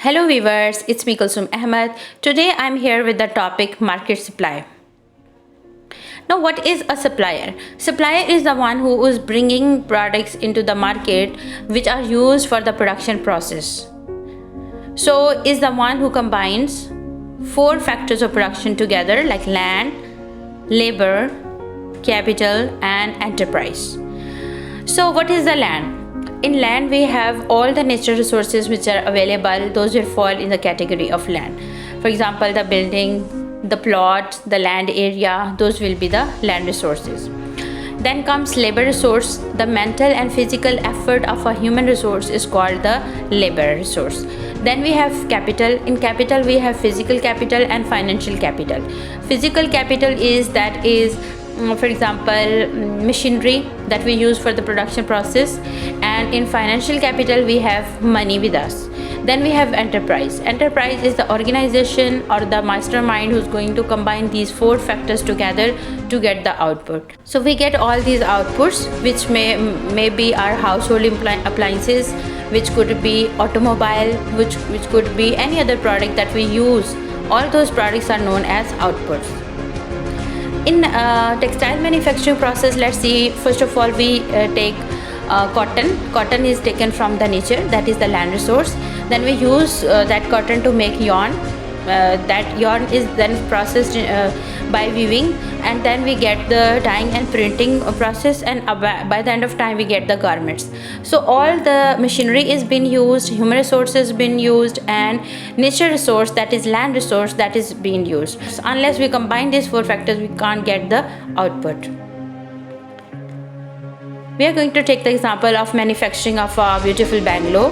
Hello viewers, it's me Kulsum Ahmed. Today I'm here with the topic market supply. Now what is a supplier? Supplier is the one who is bringing products into the market which are used for the production process. So is the one who combines four factors of production together like land, labor, capital and enterprise. So what is the land? In land we have all the natural resources which are available. Those will fall in the category of land. For example, the building, the plot, the land area, those will be the land resources. Then comes labor resource. The mental and physical effort of a human resource is called the labor resource. Then we have capital. In capital we have physical capital and financial capital. Physical capital is for example machinery that we use for the production process, and in financial capital we have money with us. Then we have enterprise. Enterprise is the organization or the mastermind who's going to combine these four factors together to get the output. So we get all these outputs which may be our household appliances, which could be automobile, which could be any other product that we use. All those products are known as outputs. In textile manufacturing process, let's see, first of all we take cotton is taken from the nature, that is the land resource. Then we use that cotton to make yarn. That yarn is then processed by weaving, and then we get the dyeing and printing process, and by the end of time we get the garments. So all the machinery is being used, human resources been used, and nature resource, that is land resource, that is being used. So unless we combine these four factors we can't get the output. We are going to take the example of manufacturing of a beautiful bungalow.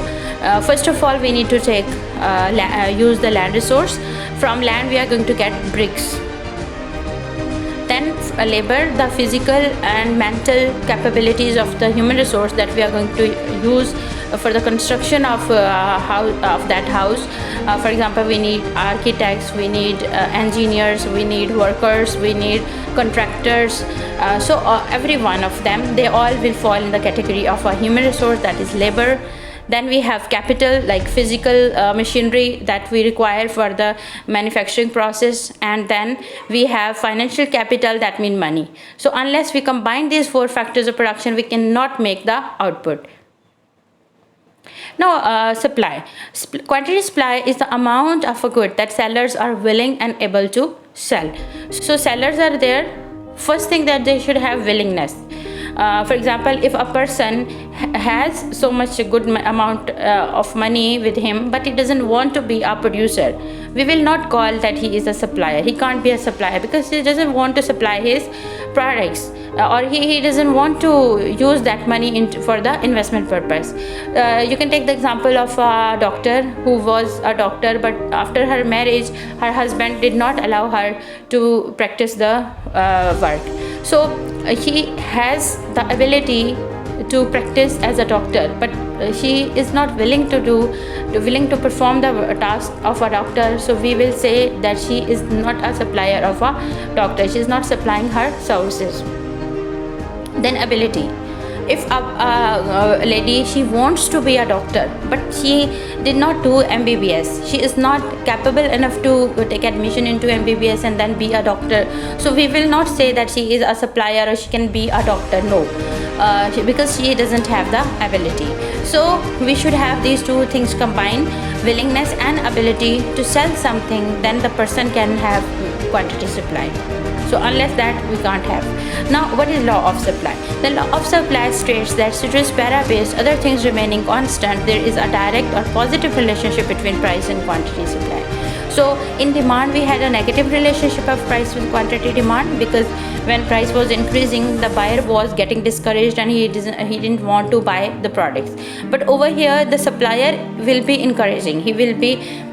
First of all we need to use the land resource. From land we are going to get bricks. Then labor, the physical and mental capabilities of the human resource that we are going to use for the construction of that house. For example, we need architects, we need engineers, we need workers, we need contractors. So every one of them, they all will fall in the category of a human resource, that is labor. Then we have capital, like physical machinery that we require for the manufacturing process. And then we have financial capital, that means money. So unless we combine these four factors of production, we cannot make the output. Now supply. Quantity supply is the amount of a good that sellers are willing and able to sell. So sellers are there. First thing that they should have willingness. For example, if a person has so much a good amount of money with him, but he doesn't want to be a producer, we will not call that he is a supplier. He can't be a supplier because he doesn't want to supply his products, or he doesn't want to use that money for the investment purpose. You can take the example of a doctor who was a doctor, but after her marriage her husband did not allow her to practice the work. So he has the ability to practice as a doctor, but she is not willing to perform the task of a doctor. So we will say that she is not a supplier of a doctor. She is not supplying her services. Then ability. If a lady, she wants to be a doctor, but she did not do MBBS, she is not capable enough to take admission into MBBS and then be a doctor, so we will not say that she is a supplier or she can be a doctor. No, because she doesn't have the ability. So we should have these two things combined, willingness and ability to sell something, then the person can have quantity supply. So unless that, we can't have. Now what is law of supply? The law of supply states that ceteris paribus, other things remaining constant, there is a direct or positive relationship between price and quantity supply. So in demand we had a negative relationship of price with quantity demand, because when price was increasing the buyer was getting discouraged and he didn't want to buy the products. But over here the supplier will be encouraging, he will be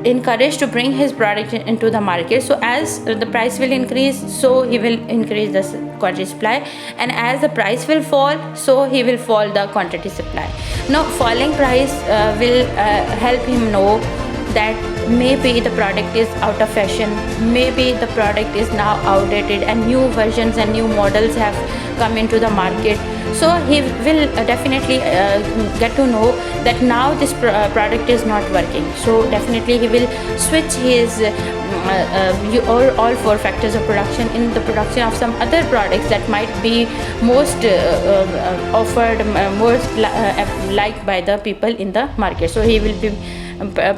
encouraged to bring his product into the market. So as the price will increase, so he will increase the quantity supply, and as the price will fall, so he will fall the quantity supply. Now falling price will help him know that maybe the product is out of fashion, maybe the product is now outdated and new versions and new models have come into the market. So he will definitely get to know that now this product is not working. So definitely he will switch his all four factors of production in the production of some other products that might be most offered, most liked by the people in the market. So he will be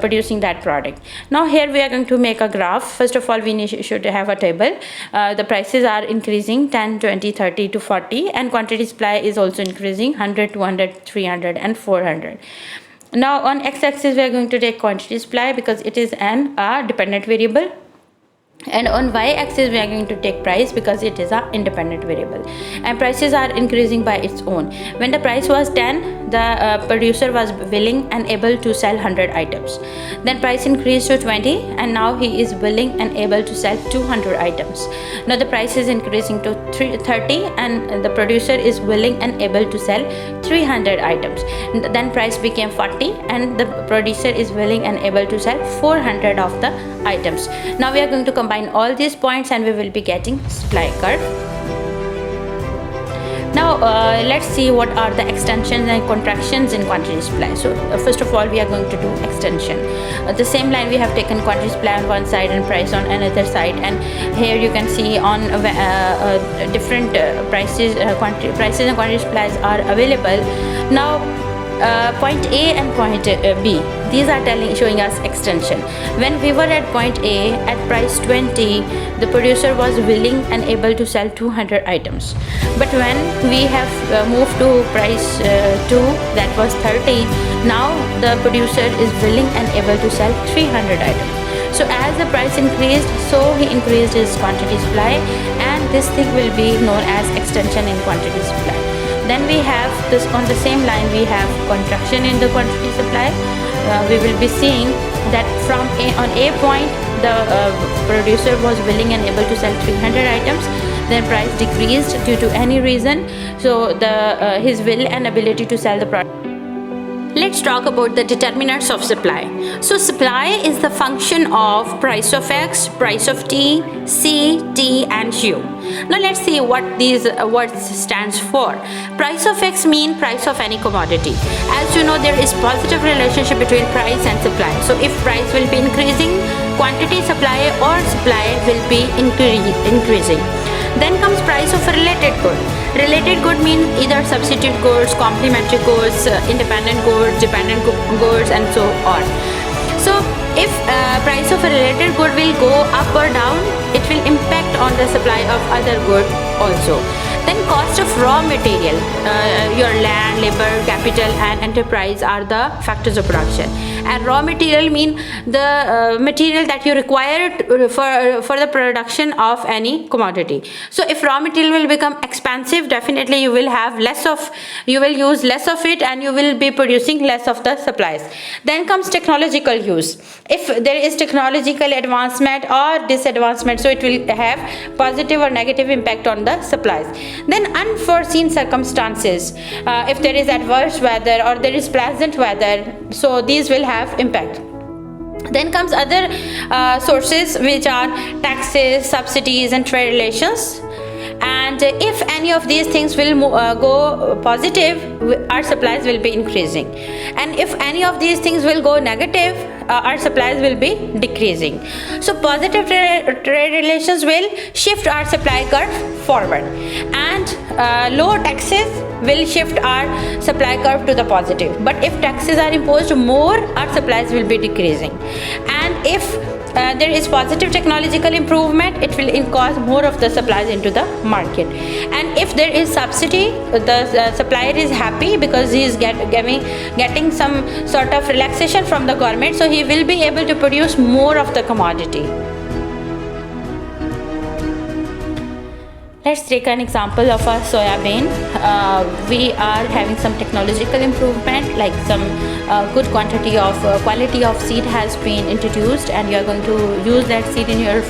producing that product. Now here we are going to make a graph. First of all, we should have a table. The prices are increasing 10, 20, 30 to 40, and quantity supply is also increasing 100, 200, 300 and 400. Now on x-axis we are going to take quantity supply because it is an dependent variable, and on y-axis we are going to take price because it is a independent variable, and prices are increasing by its own. When the price was 10, the producer was willing and able to sell 100 items. Then price increased to 20, and now he is willing and able to sell 200 items. Now the price is increasing to 30, and the producer is willing and able to sell 300 items. Then price became 40, and the producer is willing and able to sell 400 of the items. Now we are going to combine all these points and we will be getting supply curve. Now let's see what are the extensions and contractions in quantity supply. So first of all we are going to do extension. The same line we have taken quantity supply on one side and price on another side, and here you can see on different prices and quantity supplies are available. Now point A and point B, these are showing us extension. When we were at point A at price 20, the producer was willing and able to sell 200 items. But when we have moved to price 2, that was 30, now the producer is willing and able to sell 300 items. So as the price increased, so he increased his quantity supply, and this thing will be known as extension in quantity supply. Then we have this on the same line, we have contraction in the quantity supply. We will be seeing that from on A point the producer was willing and able to sell 300 items. Then price decreased due to any reason, so his will and ability to sell the product. Let's talk about the determinants of supply. So supply is the function of price of X, price of T, C, T and U. Now let's see what these words stands for. Price of X mean price of any commodity. As you know, there is positive relationship between price and supply. So if price will be increasing, quantity supply or supply will be increasing. Then comes price of a related good. Related good means either substitute goods, complementary goods, independent goods, dependent goods and so on. So if price of a related good will go up or down, it will impact on the supply of other good also. Then cost of raw material, your land, labor, capital and enterprise are the factors of production. And raw material mean the material that you require for the production of any commodity. So if raw material will become expensive, definitely you will use less of it and you will be producing less of the supplies. Then comes technological use. If there is technological advancement or disadvancement, so it will have positive or negative impact on the supplies. Then unforeseen circumstances, if there is adverse weather or there is pleasant weather, so these will have impact. Then comes other sources, which are taxes, subsidies and trade relations. And if any of these things will go positive, our supplies will be increasing, and if any of these things will go negative, our supplies will be decreasing. So positive trade relations will shift our supply curve forward, and low taxes will shift our supply curve to the positive. But if taxes are imposed more, our supplies will be decreasing. And if there is positive technological improvement, it will cause more of the supplies into the market. And if there is subsidy, the supplier is happy because he is getting some sort of relaxation from the government, so he will be able to produce more of the commodity. Let's take an example of a soya bean. We are having some technological improvement, like some good quality of seed has been introduced, and you are going to use that seed in your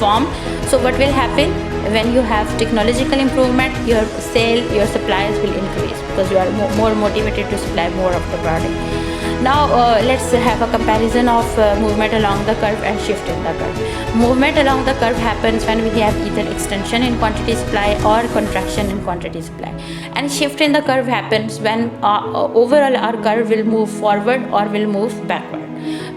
farm. So what will happen when you have technological improvement? Your supplies will increase because you are more motivated to supply more of the product. Now let's have a comparison of movement along the curve and shift in the curve. Movement along the curve happens when we have either extension in quantity supply or contraction in quantity supply, and shift in the curve happens when overall our curve will move forward or will move backward.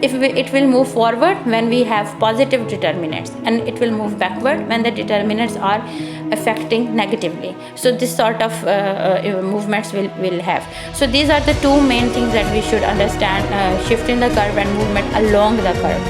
It will move forward when we have positive determinants, and it will move backward when the determinants are affecting negatively. So this sort of movements will have. So these are the two main things that we should understand: shift in the curve and movement along the curve.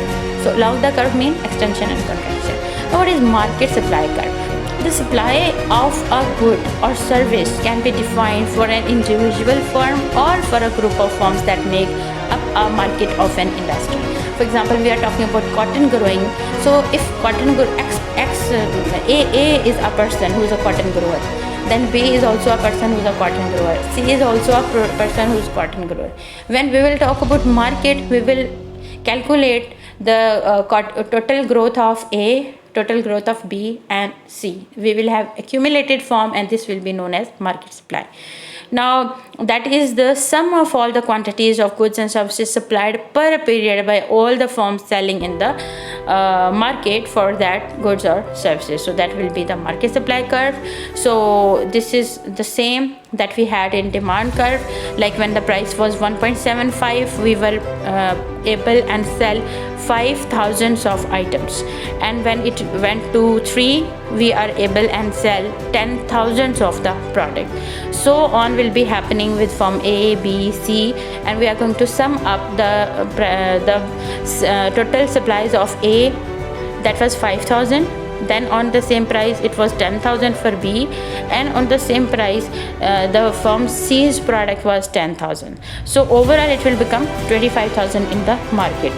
So along the curve means extension and contraction. Now what is market supply curve? The supply of a good or service can be defined for an individual firm or for a group of firms that make up a market of an industry. For example, we are talking about cotton growing. So if cotton grow A is a person who is a cotton grower, then B is also a person who is a cotton grower, C is also a person who is cotton grower. When we will talk about market, we will calculate the total growth of A, total growth of B and C. We will have accumulated form, and this will be known as market supply. Now that is the sum of all the quantities of goods and services supplied per period by all the firms selling in the market for that goods or services. So that will be the market supply curve. So this is the same that we had in demand curve. Like when the price was 1.75, we were able and sell 5,000 of items, and when it went to 3, we are able and sell 10,000 of the product. So on will be happening with firm A, B, C, and we are going to sum up the total supplies of A, that was 5,000. Then on the same price it was 10,000 for B, and on the same price the firm C's product was 10,000. So overall it will become 25,000 in the market.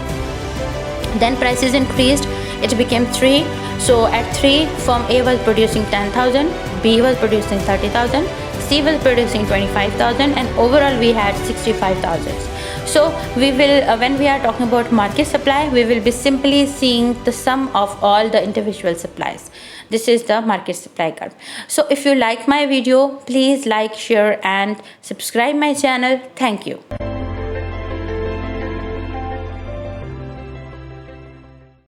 Then prices increased, it became 3. So at 3, firm A was producing 10,000, B was producing 30,000, C was producing 25,000, and overall we had 65,000. So we will, when we are talking about market supply, we will be simply seeing the sum of all the individual supplies. This is the market supply curve. So if you like my video, please like, share and subscribe my channel. Thank you.